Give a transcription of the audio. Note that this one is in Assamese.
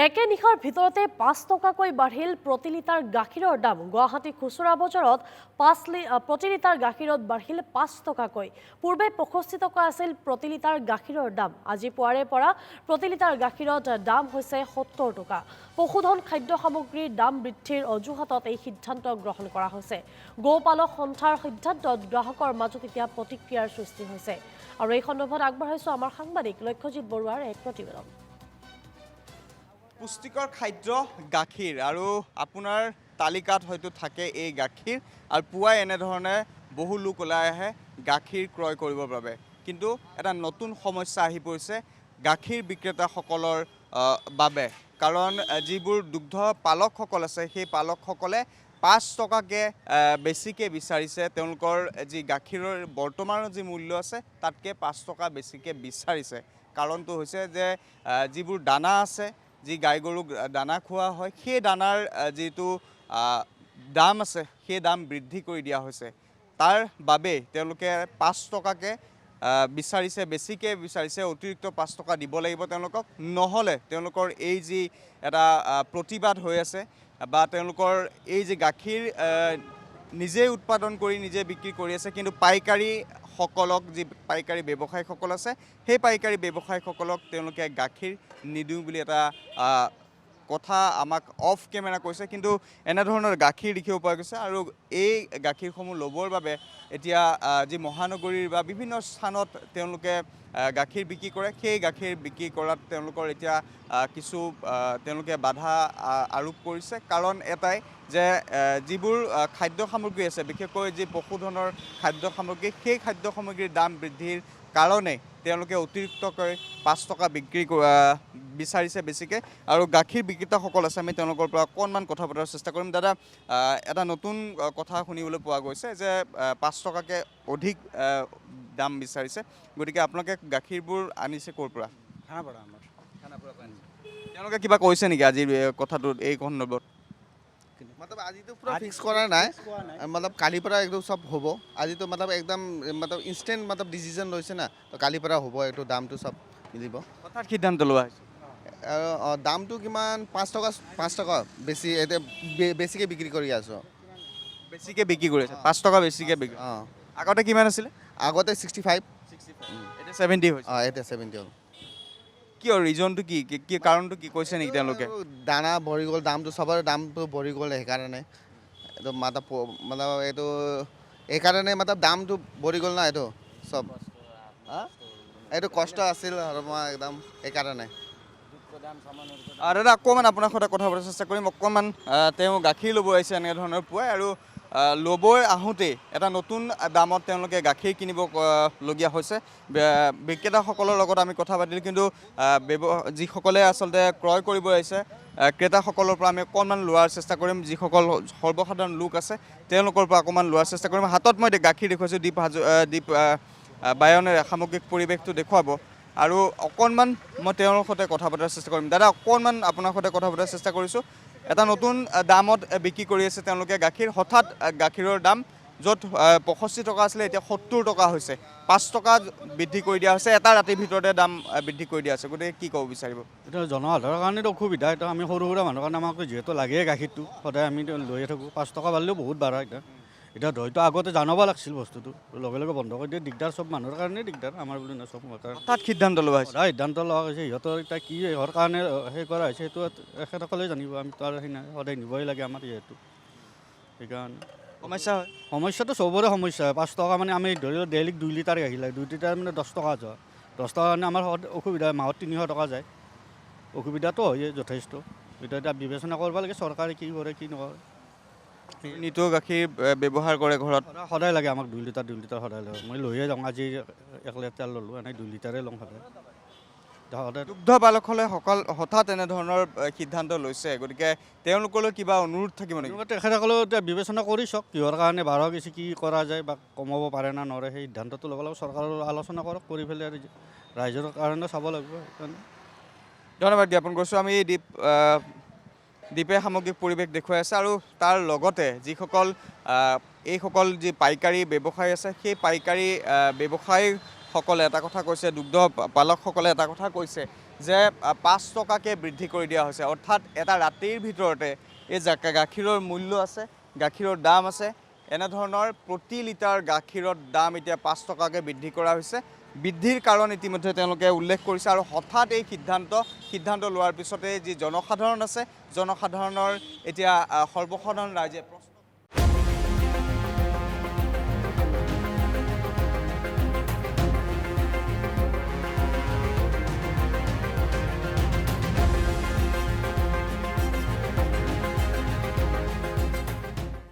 একে নিশাৰ ভিতৰতে ৫ টকাকৈ বাঢ়িল প্ৰতি লিটাৰ গাখীৰৰ দাম। গুৱাহাটী খুচুৰা বজাৰত প্ৰতি লিটাৰ গাখীৰত বাঢ়িল ৫ টকাকৈ। পূৰ্বে ৬৫ টকা আছিল প্ৰতি লিটাৰ গাখীৰৰ দাম। আজি পুৱাৰে পৰা প্ৰতি লিটাৰ গাখীৰত দাম হৈছে ৭০ টকা। পশুধন খাদ্য সামগ্ৰীৰ দাম বৃদ্ধিৰ অজুহাতত এই সিদ্ধান্ত গ্ৰহণ কৰা হৈছে। গোপালক সন্থাৰ সিদ্ধান্তত গ্ৰাহকৰ মাজত এতিয়া প্ৰতিক্ৰিয়াৰ সৃষ্টি হৈছে। আৰু এই সন্দৰ্ভত আগবঢ়াইছো আমাৰ সাংবাদিক লক্ষ্যজিৎ বৰুৱাৰ এক প্ৰতিবেদন। পুষ্টিকৰ খাদ্য গাখীৰ আৰু আপোনাৰ তালিকাত হয়তো থাকে এই গাখীৰ আৰু পুৱাই এনেধৰণে বহু লোক ওলাই আহে গাখীৰ ক্ৰয় কৰিবৰ বাবে। কিন্তু এটা নতুন সমস্যা আহি পৰিছে গাখীৰ বিক্ৰেতাসকলৰ বাবে। কাৰণ যিবোৰ দুগ্ধ পালকসকল আছে সেই পালকসকলে ৫ টকাকৈ বেছিকৈ বিচাৰিছে। তেওঁলোকৰ যি গাখীৰৰ বৰ্তমানৰ যি মূল্য আছে তাতকৈ ৫ টকা বেছিকৈ বিচাৰিছে। কাৰণটো হৈছে যে যিবোৰ দানা আছে, যি গাই গৰুক দানা খোৱা হয়, সেই দানাৰ যিটো দাম আছে সেই দাম বৃদ্ধি কৰি দিয়া হৈছে। তাৰ বাবেই তেওঁলোকে ৫ টকাকৈ বিচাৰিছে, বেছিকৈ বিচাৰিছে। অতিৰিক্ত ৫ টকা দিব লাগিব তেওঁলোকক, নহ'লে তেওঁলোকৰ এই যি এটা প্ৰতিবাদ হৈ আছে বা তেওঁলোকৰ এই যে গাখীৰ নিজেই উৎপাদন কৰি নিজে বিক্ৰী কৰি আছে, কিন্তু পাইকাৰীসকলক যি পাইকাৰী ব্যৱসায়ীসকল আছে সেই পাইকাৰী ব্যৱসায়ীসকলক তেওঁলোকে গাখীৰ নিদিওঁ বুলি এটা কথা আমাক অফ কেমেৰা কৈছে। কিন্তু এনেধৰণৰ গাখীৰ দেখিব পোৱা গৈছে আৰু এই গাখীৰসমূহ ল'বৰ বাবে এতিয়া যি মহানগৰীৰ বা বিভিন্ন স্থানত তেওঁলোকে গাখীৰ বিক্ৰী কৰে, সেই গাখীৰ বিক্ৰী কৰাত তেওঁলোকৰ এতিয়া কিছু তেওঁলোকে বাধা আৰোপ কৰিছে। কাৰণ এটাই যে যিবোৰ খাদ্য সামগ্ৰী আছে, বিশেষকৈ যি পশুধনৰ খাদ্য সামগ্ৰী, সেই খাদ্য সামগ্ৰীৰ দাম বৃদ্ধিৰ কাৰণে তেওঁলোকে অতিৰিক্তকৈ ৫ টকা বিক্ৰী বিচাৰিছে বেছিকৈ। আৰু গাখীৰ বিক্ৰেতাসকল আছে, আমি তেওঁলোকৰ পৰা অকণমান কথা পতাৰ চেষ্টা কৰিম। দাদা, এটা নতুন কথা শুনিবলৈ পোৱা গৈছে যে ৫ টকাকৈ অধিক দাম বিচাৰিছে, গতিকে আপোনালোকে গাখীৰবোৰ আনিছে ক'ৰ পৰা? খানাপাৰা। আমাৰ খানাপাৰা পৰা আনিছে। তেওঁলোকে কিবা কৈছে নেকি আজি কথাটোত, এই সন্দৰ্ভত? मतलब আজি তো পুৰা ফিক্স কৰা নাই, मतलब কালিৰ পৰা একদম চব হ'ব। আজি তো मतलब একদম मतलब ইনষ্টেণ্ট मतलब ডিচিজন লৈছে না, তো কালিৰ পৰা হ'ব, এইটো দামটো চব মিলিব। হঠাৎ সিদ্ধান্ত লোৱা হৈছে? দামটো কিমান ৫ টকা বেছি, এতিয়া বেছিকৈ বিক্ৰী কৰি আছোঁ। বেছিকৈ বিক্ৰী কৰি আছে, ৫ টকা বেছিকৈ বিক্ৰী। অঁ, আগতে কিমান আছিলে? আগতে 65, এতিয়া 70 হৈছে। অঁ এতিয়া 70 হ'ল। কিয়, ৰিজনটো কি, কি কাৰণটো কি কৈছে নেকি তেওঁলোকে? দানা বঢ়ি গ'ল, দামটো চবৰে দামটো বঢ়ি গ'ল, সেইকাৰণে এইটো मतलब এইটো এইকাৰণে मतलब দামটো বঢ়ি গ'ল না, এইটো চব এইটো কষ্ট আছিল আৰু মই একদম সেইকাৰণে। দাদা, অকণমান আপোনাৰ সৈতে কথা পতাৰ চেষ্টা কৰিম। অকণমান তেওঁ গাখীৰ ল'ব আহিছে এনেধৰণৰ পুৱাই, আৰু ল'বই আহোঁতেই এটা নতুন দামত তেওঁলোকে গাখীৰ কিনিব লগীয়া হৈছে। বিক্ৰেতাসকলৰ লগত আমি কথা পাতিলোঁ, কিন্তু যিসকলে আচলতে ক্ৰয় কৰিব আহিছে ক্ৰেতাসকলৰ পৰা আমি অকণমান লোৱাৰ চেষ্টা কৰিম। যিসকল সৰ্বসাধাৰণ লোক আছে তেওঁলোকৰ পৰা অকণমান লোৱাৰ চেষ্টা কৰিম। হাতত মই গাখীৰ দেখুৱাইছোঁ, দীপ বায়নেৰে সামগ্ৰিক পৰিৱেশটো দেখুৱাব, আৰু অকণমান মই তেওঁৰ সৈতে কথা পতাৰ চেষ্টা কৰিম। দাদা, অকণমান আপোনাৰ সৈতে কথা পতাৰ চেষ্টা কৰিছোঁ। এটা নতুন দামত বিক্ৰী কৰি আছে তেওঁলোকে গাখীৰ। হঠাৎ গাখীৰৰ দাম য'ত ৬৫ টকা আছিলে এতিয়া ৭০ টকা হৈছে, ৫ টকা বৃদ্ধি কৰি দিয়া হৈছে। এটা ৰাতিৰ ভিতৰতে দাম বৃদ্ধি কৰি দিয়া হৈছে, গতিকে কি ক'ব বিচাৰিব? এতিয়া জনসাধাৰণৰ কাৰণেতো অসুবিধা। এতিয়া আমি সৰু সুৰা মানুহৰ কাৰণে আমাক যিহেতু লাগেই গাখীৰটো, সদায় আমি লৈয়ে থাকোঁ। ৫ টকা বাঢ়িলেও বহুত বাঢ়া। এতিয়া হয়তো আগতে জানাব লাগিছিল বস্তুটো, লগে লগে বন্ধ কৰি দিয়ে দিগদাৰ, চব মানুহৰ কাৰণেই দিগদাৰ, আমাৰ বুলি নহয়, চব কাৰণে। হঠাৎ সিদ্ধান্ত লোৱা হৈছে? সদায় সিদ্ধান্ত লোৱা হৈছে। সিহঁতৰ এতিয়া কি সিহঁতৰ কাৰণে সেই কৰা হৈছে সেইটো এখেতসকলেই জানিব। আমি তাৰ সেই নাই, সদায় নিবই লাগে আমাৰ যিহেতু, সেইকাৰণে সমস্যা হয়। সমস্যাটো চবৰে সমস্যা হয়। ৫ টকা মানে আমি ধৰি লওক ডেইলি 2 লিটাৰ গাখীৰ লাগে, 2 লিটাৰ মানে 10 টকা যোৱা, 10 টকা কাৰণে আমাৰ অসুবিধা হয়। মাহত 300 টকা যায়, অসুবিধাটো হয় যথেষ্ট। এতিয়া বিবেচনা কৰিব লাগে চৰকাৰে কি কৰে কি নকৰে। নিতৌ গাখীৰ ব্যৱহাৰ কৰে ঘৰত? সদায় লাগে আমাক 2 লিটাৰ সদায় লাগে। মই লৈয়ে যাওঁ, আজি 1 লিটাৰ ল'লোঁ, এনেই 2 লিটাৰে লওঁ সদায়। দুগ্ধ পালকসকলে হঠাৎ এনেধৰণৰ সিদ্ধান্ত লৈছে, গতিকে তেওঁলোকলৈ কিবা অনুৰোধ থাকিব নেকি? তেখেতসকলেও এতিয়া বিবেচনা কৰি চাওক কিহৰ কাৰণে বাঢ়ক গৈছে, কি কৰা যায় বা কমাব পাৰে না নৰে, সেই সিদ্ধান্তটো ল'ব লাগিব। চৰকাৰৰ আলোচনা কৰক, কৰি পেলাই আৰু ৰাইজৰ কাৰণে চাব লাগিব। সেইকাৰণে ধন্যবাদ জ্ঞাপন কৰিছোঁ। আমি দ্বীপে সামগ্ৰিক পৰিৱেশ দেখুৱাই আছে, আৰু তাৰ লগতে এইসকল যি পাইকাৰী ব্যৱসায়ী আছে সেই পাইকাৰী ব্যৱসায়ীসকলে এটা কথা কৈছে, দুগ্ধ পালকসকলে এটা কথা কৈছে যে 5 টকাকৈ বৃদ্ধি কৰি দিয়া হৈছে। অৰ্থাৎ এটা ৰাতিৰ ভিতৰতে এই গাখীৰৰ মূল্য আছে, গাখীৰৰ দাম আছে, এনেধৰণৰ প্ৰতি লিটাৰ গাখীৰৰ দাম এতিয়া 5 টকাকৈ বৃদ্ধি কৰা হৈছে। বৃদ্ধিৰ কাৰণ ইতিমধ্যে তেওঁলোকে উল্লেখ কৰিছে আৰু হঠাৎ এই সিদ্ধান্ত লোৱাৰ পিছতে যি জনসাধাৰণ আছে, জনসাধাৰণৰ এতিয়া সৰ্বসাধাৰণ ৰাইজে